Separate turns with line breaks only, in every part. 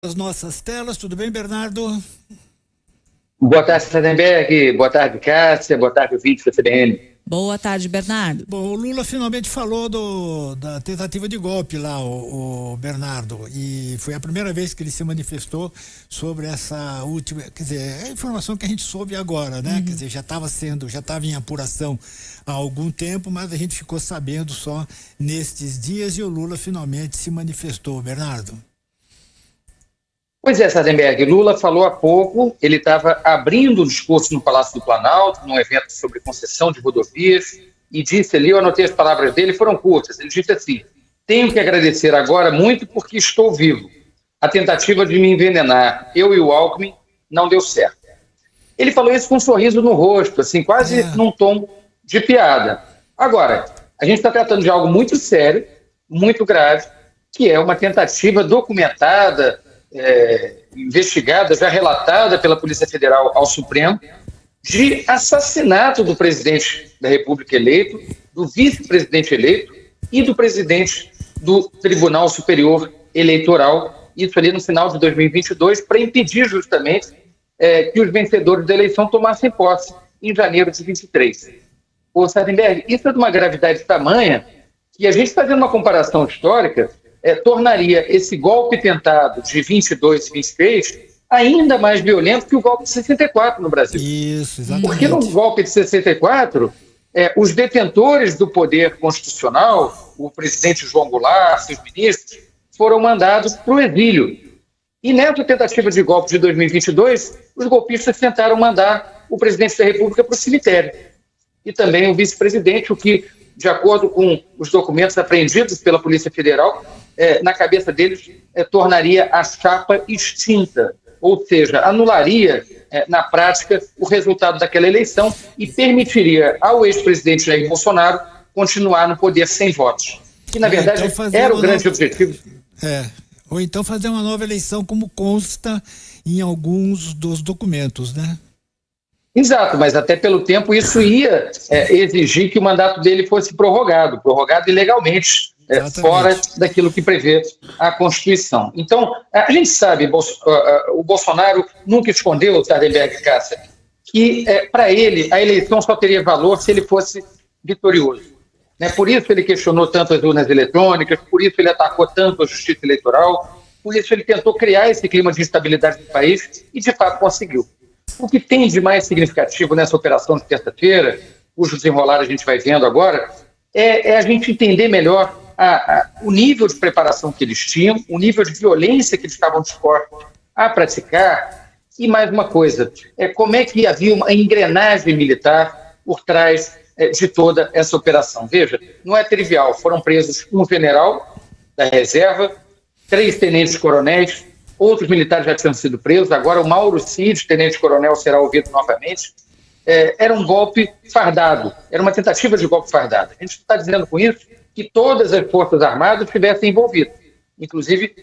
As nossas telas, tudo bem, Bernardo?
Boa tarde, Sardenberg. Boa tarde, Cássia. Boa tarde, ouvintes da CBN.
Boa tarde, Bernardo.
Bom, o Lula finalmente falou da tentativa de golpe lá, o Bernardo, e foi a primeira vez que ele se manifestou sobre essa última, quer dizer, é a informação que a gente soube agora, né? Quer dizer, já estava em apuração há algum tempo, mas a gente ficou sabendo só nestes dias e o Lula finalmente se manifestou, Bernardo.
Pois é, Sardenberg, Lula falou há pouco, ele estava abrindo o discurso no Palácio do Planalto, num evento sobre concessão de rodovias, e disse ali, eu anotei as palavras dele, foram curtas, ele disse assim: tenho que agradecer agora muito porque estou vivo. A tentativa de me envenenar, eu e o Alckmin, não deu certo. Ele falou isso com um sorriso no rosto, assim, quase num tom de piada. Agora, a gente está tratando de algo muito sério, muito grave, que é uma tentativa documentada, investigada, já relatada pela Polícia Federal ao Supremo, de assassinato do presidente da República eleito, do vice-presidente eleito e do presidente do Tribunal Superior Eleitoral, isso ali no final de 2022, para impedir justamente que os vencedores da eleição tomassem posse em janeiro de 23. Ô, Sardenberg, isso é de uma gravidade tamanha que a gente, fazendo uma comparação histórica, tornaria esse golpe tentado de 22 e 23 ainda mais violento que o golpe de 64 no Brasil.
Isso, exatamente.
Porque no golpe de 64, os detentores do poder constitucional, o presidente João Goulart, seus ministros, foram mandados para o exílio. E nessa tentativa de golpe de 2022, os golpistas tentaram mandar o presidente da República para o cemitério. E também o vice-presidente, o que, de acordo com os documentos apreendidos pela Polícia Federal, na cabeça deles, tornaria a chapa extinta, ou seja, anularia, na prática, o resultado daquela eleição e permitiria ao ex-presidente Jair Bolsonaro continuar no poder sem votos. Que, na verdade,
então
era o grande objetivo.
Ou então fazer uma nova eleição, como consta em alguns dos documentos, né?
Exato, mas até pelo tempo isso ia exigir que o mandato dele fosse prorrogado ilegalmente, fora daquilo que prevê a Constituição. Então, a gente sabe, o Bolsonaro nunca escondeu, Sardenberg e Cássia, que para ele a eleição só teria valor se ele fosse vitorioso. Né? Por isso ele questionou tanto as urnas eletrônicas, por isso ele atacou tanto a justiça eleitoral, por isso ele tentou criar esse clima de instabilidade no país e, de fato, conseguiu. O que tem de mais significativo nessa operação de terça-feira, cujo desenrolar a gente vai vendo agora, é a gente entender melhor o nível de preparação que eles tinham, o nível de violência que eles estavam dispostos a praticar, e mais uma coisa, como é que havia uma engrenagem militar por trás de toda essa operação. Veja, não é trivial, foram presos um general da reserva, 3 tenentes-coronéis, outros militares já tinham sido presos, agora o Mauro Cid, tenente-coronel, será ouvido novamente. Era um golpe fardado, era uma tentativa de golpe fardado. A gente está dizendo com isso que todas as forças armadas estivessem envolvidas. Inclusive,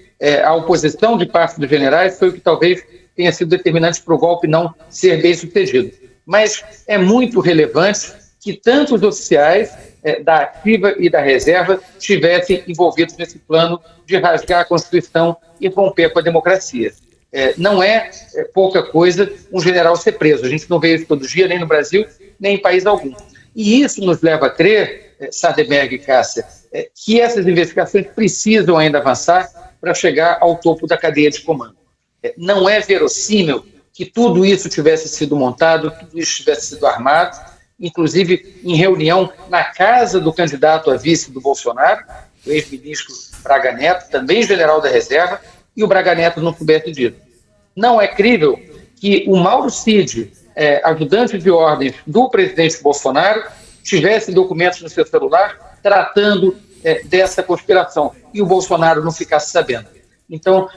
a oposição de parte dos generais foi o que talvez tenha sido determinante para o golpe não ser bem sucedido. Mas é muito relevante que tanto os oficiais da ativa e da reserva estivessem envolvidos nesse plano de rasgar a Constituição e romper com a democracia. Não é pouca coisa um general ser preso. A gente não vê isso todo dia, nem no Brasil, nem em país algum. E isso nos leva a crer, Sardenberg e Cássia, que essas investigações precisam ainda avançar para chegar ao topo da cadeia de comando. Não é verossímil que tudo isso tivesse sido montado, tudo isso tivesse sido armado, inclusive em reunião na casa do candidato a vice do Bolsonaro, o ex-ministro Braga Neto, também general da reserva, e o Braga Neto não soubesse disso. Não é crível que o Mauro Cid, ajudante de ordens do presidente Bolsonaro, tivesse documentos no seu celular tratando dessa conspiração e o Bolsonaro não ficasse sabendo. Então,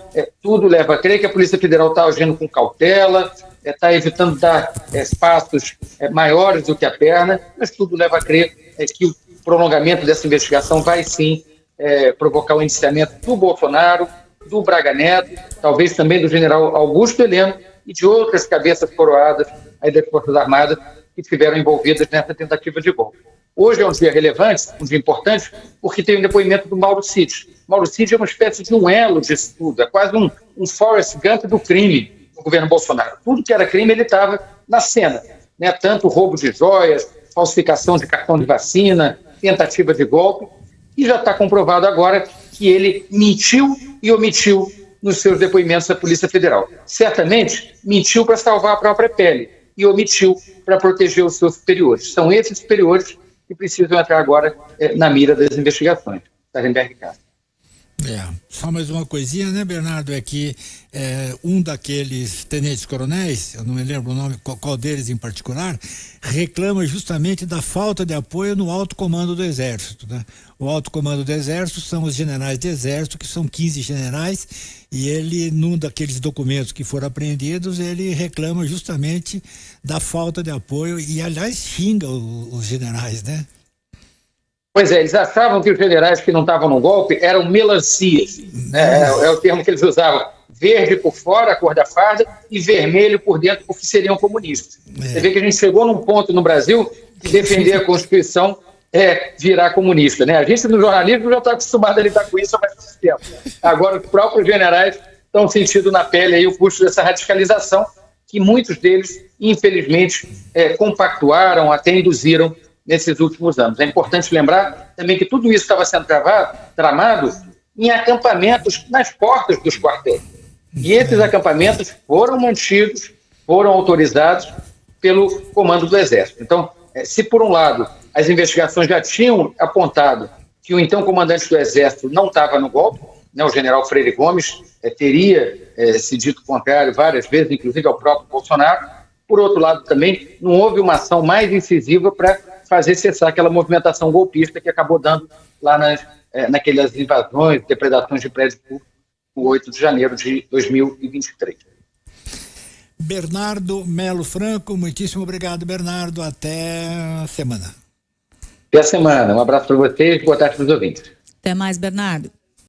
tudo leva a crer que a Polícia Federal está agindo com cautela, está evitando dar passos maiores do que a perna, mas tudo leva a crer que o prolongamento dessa investigação vai sim provocar o indiciamento do Bolsonaro, do Braga Neto, talvez também do general Augusto Heleno e de outras cabeças coroadas aí das Forças Armadas que estiveram envolvidas nessa tentativa de golpe. Hoje é um dia relevante, um dia importante, porque tem o depoimento do Mauro Cid. Mauro Cid é uma espécie de um elo disso tudo, é quase um Forrest Gump do crime no governo Bolsonaro. Tudo que era crime ele estava na cena, né? Tanto roubo de joias, falsificação de cartão de vacina, tentativa de golpe, e já está comprovado agora que ele mentiu e omitiu nos seus depoimentos à Polícia Federal. Certamente mentiu para salvar a própria pele e omitiu para proteger os seus superiores. São esses superiores que precisam entrar agora na mira das investigações. Sargenberg Castro.
Só mais uma coisinha, né, Bernardo, é que um daqueles tenentes-coronéis, eu não me lembro o nome, qual deles em particular, reclama justamente da falta de apoio no alto comando do Exército, né? O alto comando do Exército são os generais de Exército, que são 15 generais, e ele, num daqueles documentos que foram apreendidos, ele reclama justamente da falta de apoio e, aliás, xinga os generais, né?
Pois é, eles achavam que os generais que não estavam no golpe eram melancias, né? É o termo que eles usavam, verde por fora, a cor da farda, e vermelho por dentro, porque seriam comunistas. Você vê que a gente chegou num ponto no Brasil que defender a Constituição é virar comunista, né? A gente no jornalismo já está acostumado a lidar com isso há bastante tempo. Agora os próprios generais estão sentindo na pele aí o custo dessa radicalização, que muitos deles, infelizmente, compactuaram, até induziram nesses últimos anos. É importante lembrar também que tudo isso estava sendo tramado em acampamentos nas portas dos quartéis. E esses acampamentos foram mantidos, foram autorizados pelo comando do Exército. Então, se por um lado as investigações já tinham apontado que o então comandante do Exército não estava no golpe, né, o general Freire Gomes teria se dito contrário várias vezes, inclusive ao próprio Bolsonaro, por outro lado também não houve uma ação mais incisiva para fazer cessar aquela movimentação golpista que acabou dando lá naquelas invasões, depredações de prédio público no 8 de janeiro de 2023.
Bernardo Melo Franco, muitíssimo obrigado, Bernardo. Até a semana.
Até a semana. Um abraço para vocês e boa tarde para os ouvintes.
Até mais, Bernardo.